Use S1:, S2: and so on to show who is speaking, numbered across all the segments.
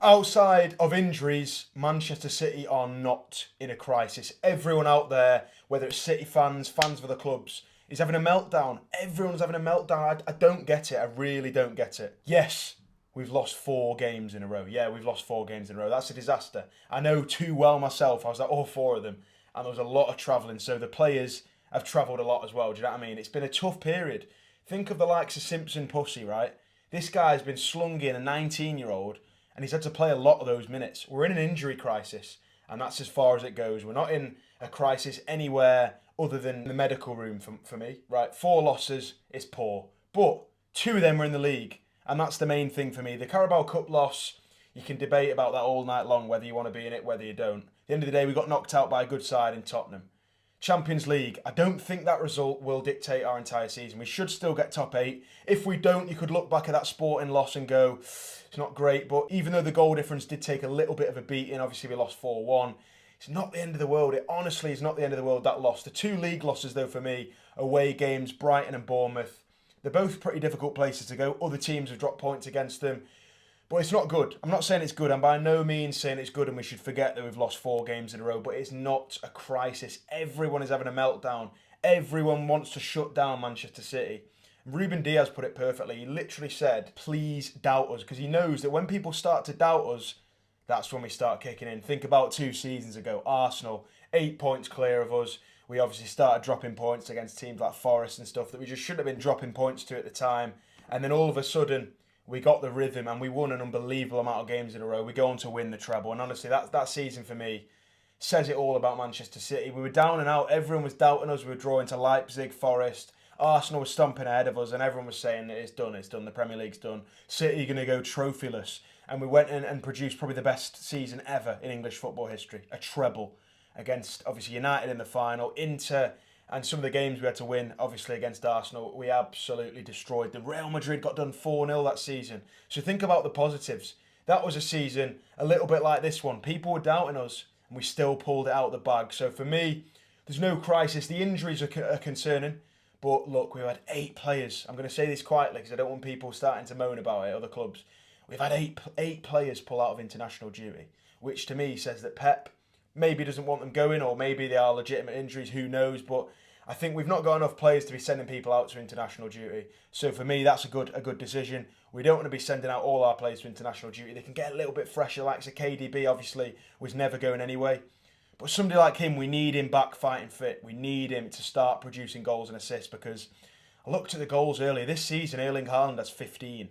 S1: Outside of injuries, Manchester City are not in a crisis. Everyone out there, whether it's City fans, fans of other clubs, is having a meltdown. Everyone's having a meltdown. I don't get it. I really don't get it. Yes, we've lost 4 games in a row. Yeah, we've lost 4 games in a row. That's a disaster. I know too well myself. I was at all 4 of them, and there was a lot of travelling. So the players have travelled a lot as well. Do you know what I mean? It's been a tough period. Think of the likes of Simpson Pussy, right? This guy's been slung in, a 19-year-old, and he's had to play a lot of those minutes. We're in an injury crisis, and that's as far as it goes. We're not in a crisis anywhere other than the medical room for me, right? 4 losses is poor, but 2 of them were in the league, and that's the main thing for me. The Carabao Cup loss, you can debate about that all night long, whether you want to be in it, whether you don't. At the end of the day, we got knocked out by a good side in Tottenham. Champions League, I don't think that result will dictate our entire season. We should still get top 8. If we don't, you could look back at that Sporting loss and go, it's not great. But even though the goal difference did take a little bit of a beating, obviously we lost 4-1. It's not the end of the world. It honestly is not the end of the world, that loss. The 2 league losses, though, for me, away games, Brighton and Bournemouth, they're both pretty difficult places to go. Other teams have dropped points against them. But it's not good. I'm not saying it's good. I'm by no means saying it's good and we should forget that we've lost 4 games in a row. But it's not a crisis. Everyone is having a meltdown. Everyone wants to shut down Manchester City. Ruben Diaz put it perfectly. He literally said, please doubt us. Because he knows that when people start to doubt us, that's when we start kicking in. Think about 2 seasons ago. Arsenal, 8 points clear of us. We obviously started dropping points against teams like Forest and stuff that we just shouldn't have been dropping points to at the time. And then all of a sudden, we got the rhythm and we won an unbelievable amount of games in a row. We go on to win the treble. And honestly, that season for me says it all about Manchester City. We were down and out. Everyone was doubting us. We were drawing to Leipzig, Forest. Arsenal was stomping ahead of us and everyone was saying it's done. The Premier League's done. City are going to go trophyless. And we went in and produced probably the best season ever in English football history. A treble against, obviously, United in the final, Inter, and some of the games we had to win, obviously, against Arsenal, we absolutely destroyed them. Real Madrid got done 4-0 that season. So think about the positives. That was a season a little bit like this one. People were doubting us, and we still pulled it out of the bag. So for me, there's no crisis. The injuries are concerning. But look, we've had 8 players. I'm going to say this quietly because I don't want people starting to moan about it, other clubs. We've had eight players pull out of international duty, which to me says that Pep maybe doesn't want them going, or maybe they are legitimate injuries, who knows. But I think we've not got enough players to be sending people out to international duty. So for me, that's a good decision. We don't want to be sending out all our players to international duty. They can get a little bit fresher, like KDB obviously was never going anyway. But somebody like him, we need him back fighting fit. We need him to start producing goals and assists, because I looked at the goals earlier. This season, Erling Haaland has 15.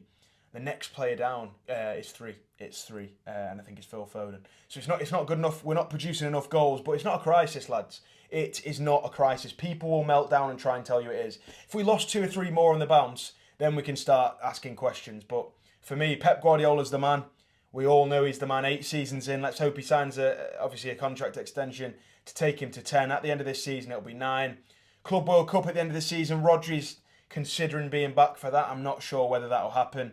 S1: The next player down is 3. It's 3, and I think it's Phil Foden. So it's not good enough. We're not producing enough goals, but it's not a crisis, lads. It is not a crisis. People will melt down and try and tell you it is. If we lost 2 or 3 more on the bounce, then we can start asking questions. But for me, Pep Guardiola's the man. We all know he's the man. 8 seasons in. Let's hope he signs obviously a contract extension to take him to 10. At the end of this season, it'll be 9. Club World Cup at the end of the season. Rodri's considering being back for that. I'm not sure whether that'll happen.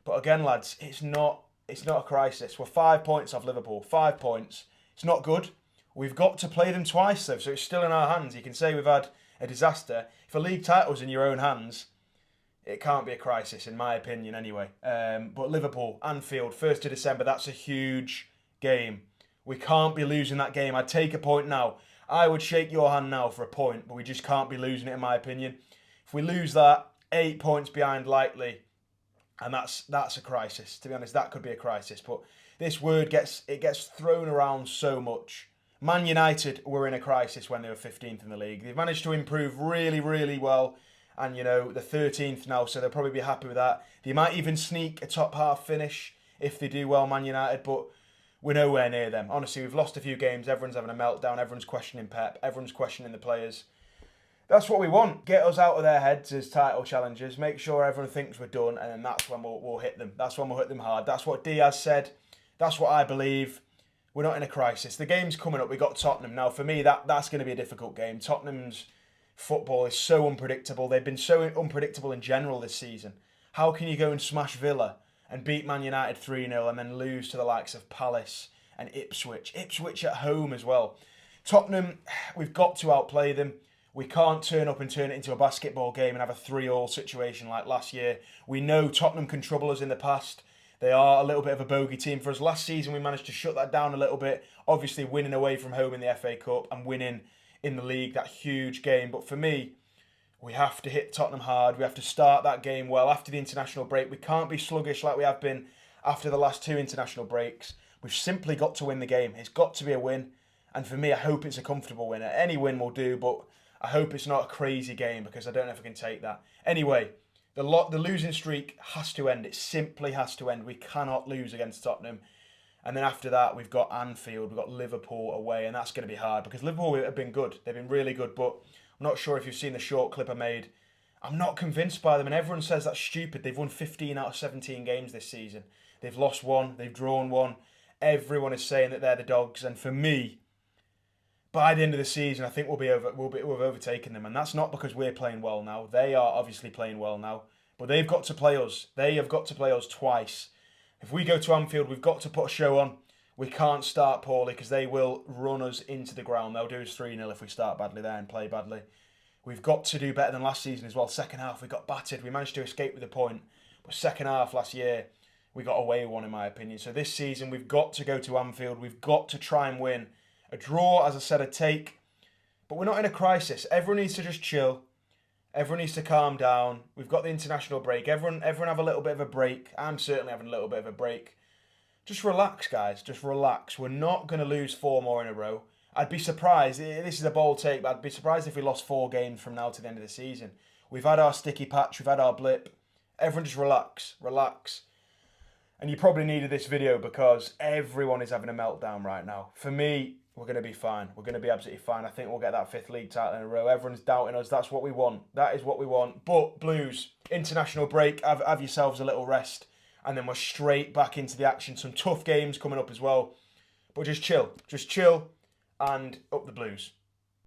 S1: But again, lads, it's not a crisis. We're 5 points off Liverpool. 5 points. It's not good. We've got to play them twice, though, so it's still in our hands. You can say we've had a disaster. If a league title's in your own hands, it can't be a crisis, in my opinion, anyway. But Liverpool, Anfield, 1st of December, that's a huge game. We can't be losing that game. I'd take a point now. I would shake your hand now for a point, but we just can't be losing it, in my opinion. If we lose that, 8 points behind likely, and that's a crisis. To be honest, that could be a crisis. But this word gets thrown around so much. Man United were in a crisis when they were 15th in the league. They've managed to improve really, really well. And, you know, they're 13th now, so they'll probably be happy with that. They might even sneak a top half finish if they do well, Man United. But we're nowhere near them. Honestly, we've lost a few games. Everyone's having a meltdown. Everyone's questioning Pep. Everyone's questioning the players. That's what we want. Get us out of their heads as title challengers. Make sure everyone thinks we're done, and then that's when we'll hit them. That's when we'll hit them hard. That's what Diaz said. That's what I believe. We're not in a crisis. The game's coming up. We got Tottenham. Now, for me, that's going to be a difficult game. Tottenham's football is so unpredictable. They've been so unpredictable in general this season. How can you go and smash Villa and beat Man United 3-0 and then lose to the likes of Palace and Ipswich? Ipswich at home as well. Tottenham, we've got to outplay them. We can't turn up and turn it into a basketball game and have a 3-3 situation like last year. We know Tottenham can trouble us in the past. They are a little bit of a bogey team for us. Last season, we managed to shut that down a little bit. Obviously, winning away from home in the FA Cup and winning in the league, that huge game. But for me, we have to hit Tottenham hard. We have to start that game well after the international break. We can't be sluggish like we have been after the last 2 international breaks. We've simply got to win the game. It's got to be a win. And for me, I hope it's a comfortable win. Any win will do, but I hope it's not a crazy game because I don't know if I can take that. Anyway, the losing streak has to end. It simply has to end. We cannot lose against Tottenham. And then after that, we've got Anfield, we've got Liverpool away, and that's going to be hard because Liverpool have been good. They've been really good, but I'm not sure if you've seen the short clip I made. I'm not convinced by them, and everyone says that's stupid. They've won 15 out of 17 games this season. They've lost 1, they've drawn 1. Everyone is saying that they're the dogs, and for me, by the end of the season, I think we've overtaken them, and that's not because we're playing well now. They are obviously playing well now, but they've got to play us. They have got to play us twice. If we go to Anfield, we've got to put a show on. We can't start poorly because they will run us into the ground. They'll do us 3-0 if we start badly there and play badly. We've got to do better than last season as well. Second half, we got battered. We managed to escape with a point, but second half last year, we got away with one, in my opinion. So this season, we've got to go to Anfield. We've got to try and win. A draw, as I said, a take. But we're not in a crisis. Everyone needs to just chill. Everyone needs to calm down. We've got the international break. Everyone have a little bit of a break. I'm certainly having a little bit of a break. Just relax, guys. Just relax. We're not going to lose 4 more in a row. I'd be surprised. This is a bold take, but I'd be surprised if we lost 4 games from now to the end of the season. We've had our sticky patch. We've had our blip. Everyone just relax. Relax. And you probably needed this video because everyone is having a meltdown right now. For me, we're going to be fine. We're going to be absolutely fine. I think we'll get that 5th league title in a row. Everyone's doubting us. That's what we want. That is what we want. But Blues, international break. Have yourselves a little rest. And then we're straight back into the action. Some tough games coming up as well. But just chill. Just chill and up the Blues.